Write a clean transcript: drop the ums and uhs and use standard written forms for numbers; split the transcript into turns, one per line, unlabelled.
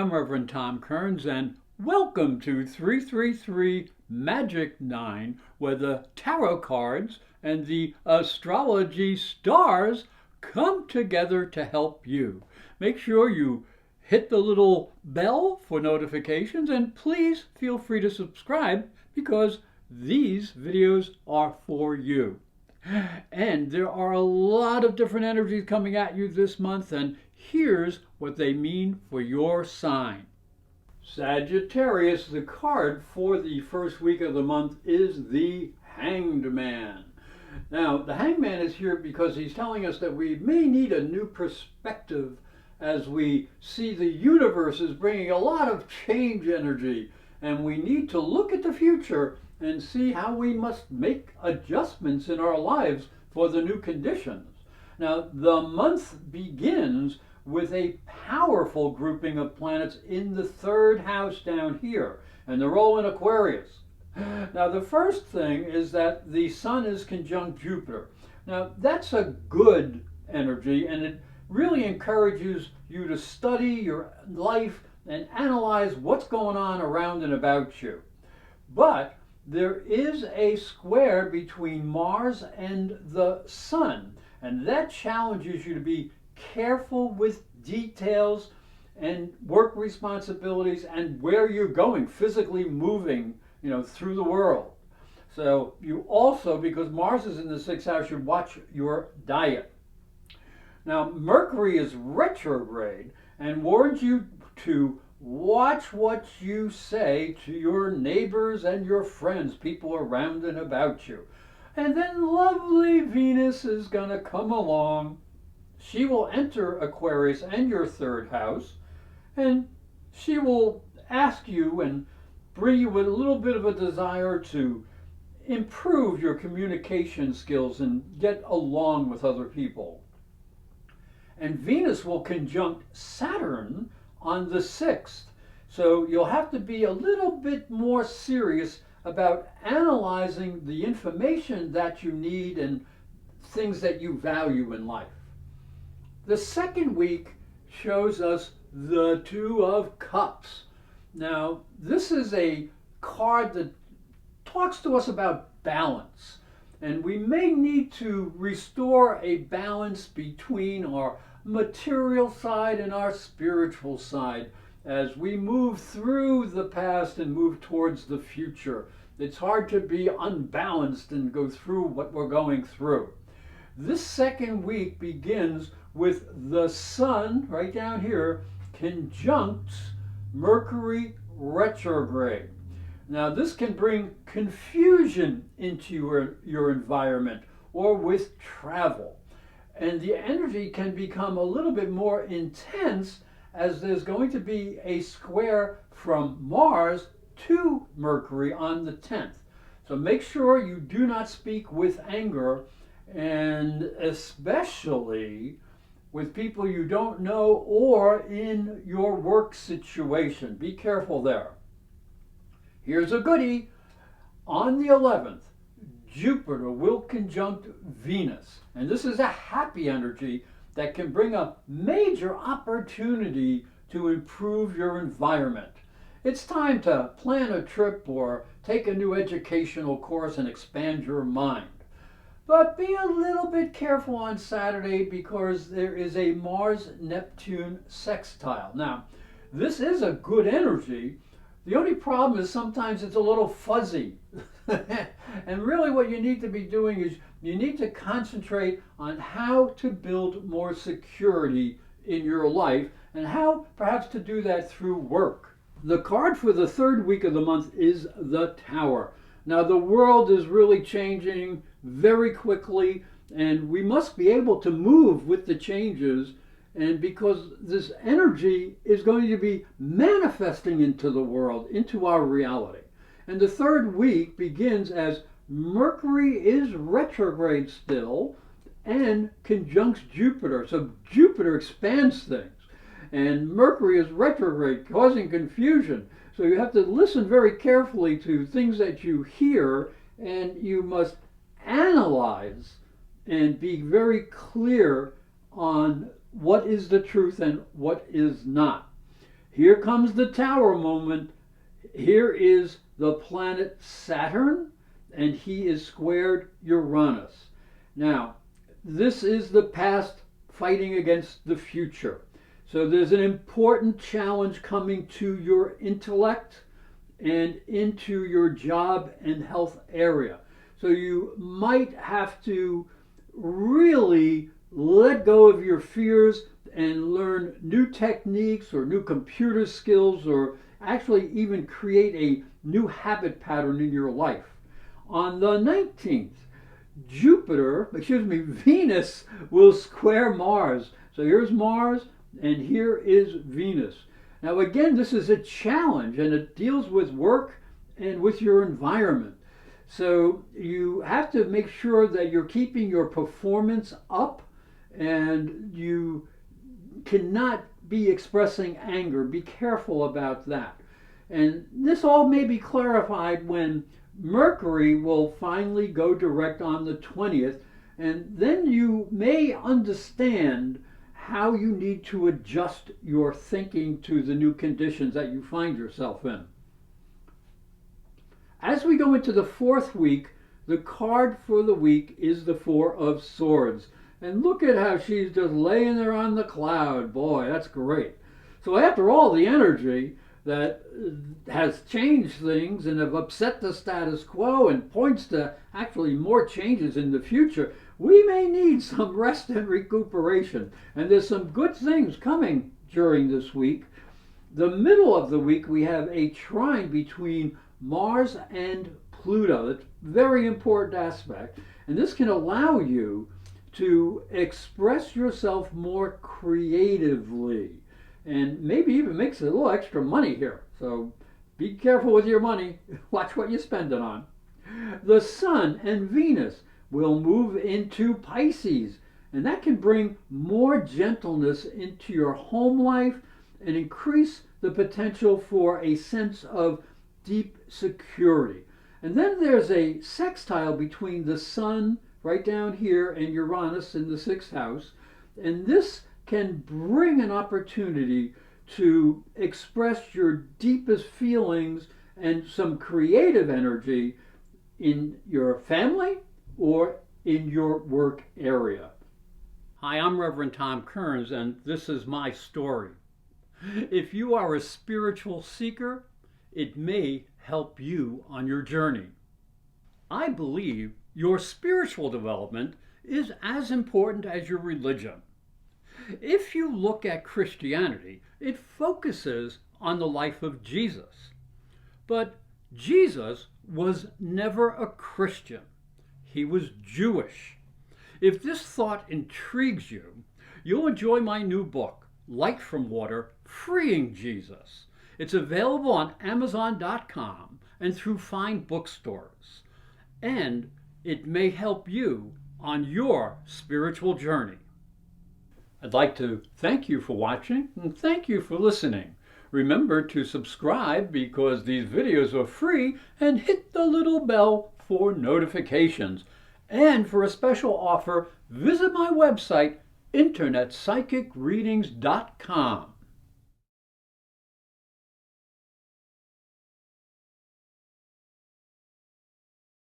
I'm Reverend Tom Kearns, and welcome to 333 Magic 9, where the tarot cards and the astrology stars come together to help you. Make sure you hit the little bell for notifications, and please feel free to subscribe because these videos are for you. And there are a lot of different energies coming at you this month, and here's what they mean for your sign. Sagittarius, the card for the first week of the month is the Hanged Man. Now, the Hanged Man is here because he's telling us that we may need a new perspective as we see the universe is bringing a lot of change energy, and we need to look at the future and see how we must make adjustments in our lives for the new conditions. Now, the month begins with a powerful grouping of planets in the third house down here, and they're all in Aquarius. Now, the first thing is that the Sun is conjunct Jupiter. Now, that's a good energy, and it really encourages you to study your life and analyze what's going on around and about you. But there is a square between Mars and the Sun, and that challenges you to be careful with details and work responsibilities and where you're going, physically moving, through the world. So you also, because Mars is in the sixth house, should watch your diet. Now, Mercury is retrograde and warns you to watch what you say to your neighbors and your friends, people around and about you. And then lovely Venus is going to come along. She will enter Aquarius and your third house, and she will ask you and bring you with a little bit of a desire to improve your communication skills and get along with other people. And Venus will conjunct Saturn on the 6th. So you'll have to be a little bit more serious about analyzing the information that you need and things that you value in life. The second week shows us the Two of Cups. Now, this is a card that talks to us about balance. And we may need to restore a balance between our material side and our spiritual side as we move through the past and move towards the future. It's hard to be unbalanced and go through what we're going through. This second week begins with the Sun, right down here, conjunct Mercury retrograde. Now, this can bring confusion into your environment or with travel. And the energy can become a little bit more intense as there's going to be a square from Mars to Mercury on the 10th. So make sure you do not speak with anger, and especially with people you don't know or in your work situation. Be careful there. Here's a goodie. On the 11th, Jupiter will conjunct Venus. And this is a happy energy that can bring a major opportunity to improve your environment. It's time to plan a trip or take a new educational course and expand your mind. But be a little bit careful on Saturday because there is a Mars-Neptune sextile. Now, this is a good energy. The only problem is sometimes it's a little fuzzy. And really what you need to be doing is you need to concentrate on how to build more security in your life and how perhaps to do that through work. The card for the third week of the month is the Tower. Now, the world is really changing very quickly, and we must be able to move with the changes. And because this energy is going to be manifesting into the world, into our reality. And the third week begins as Mercury is retrograde still and conjuncts Jupiter. So Jupiter expands things. And Mercury is retrograde, causing confusion. So you have to listen very carefully to things that you hear, and you must analyze and be very clear on what is the truth and what is not. here comes the tower moment. Here is the planet Saturn, and he is squared Uranus. Now, this is the past fighting against the future. So there's an important challenge coming to your intellect and into your job and health area. So you might have to really let go of your fears and learn new techniques or new computer skills, or actually even create a new habit pattern in your life. On the 19th, Venus will square Mars. So here's Mars and here is Venus. Now again, this is a challenge and it deals with work and with your environment. So you have to make sure that you're keeping your performance up, and you cannot be expressing anger. Be careful about that. And this all may be clarified when Mercury will finally go direct on the 20th, and then you may understand how you need to adjust your thinking to the new conditions that you find yourself in. As we go into the fourth week, the card for the week is the Four of Swords. And look at how she's just laying there on the cloud. Boy, that's great. So after all the energy that has changed things and have upset the status quo and points to actually more changes in the future, we may need some rest and recuperation. And there's some good things coming during this week. The middle of the week, we have a trine between Mars and Pluto. That's a very important aspect. And this can allow you to express yourself more creatively, and maybe even makes a little extra money here. So be careful with your money. Watch what you spend it on. The Sun and Venus will move into Pisces, and that can bring more gentleness into your home life and increase the potential for a sense of deep security. And then there's a sextile between the Sun right down here and Uranus in the 6th house, and this can bring an opportunity to express your deepest feelings and some creative energy in your family or in your work area. Hi, I'm Reverend Tom Kearns, and this is my story. If you are a spiritual seeker, it may help you on your journey. I believe your spiritual development is as important as your religion. If you look at Christianity, it focuses on the life of Jesus. But Jesus was never a Christian. He was Jewish. If this thought intrigues you, you'll enjoy my new book, Light from Water, Freeing Jesus. It's available on Amazon.com and through fine bookstores. And it may help you on your spiritual journey. I'd like to thank you for watching and thank you for listening. Remember to subscribe because these videos are free, and hit the little bell for notifications. And for a special offer, visit my website, internetpsychicreadings.com.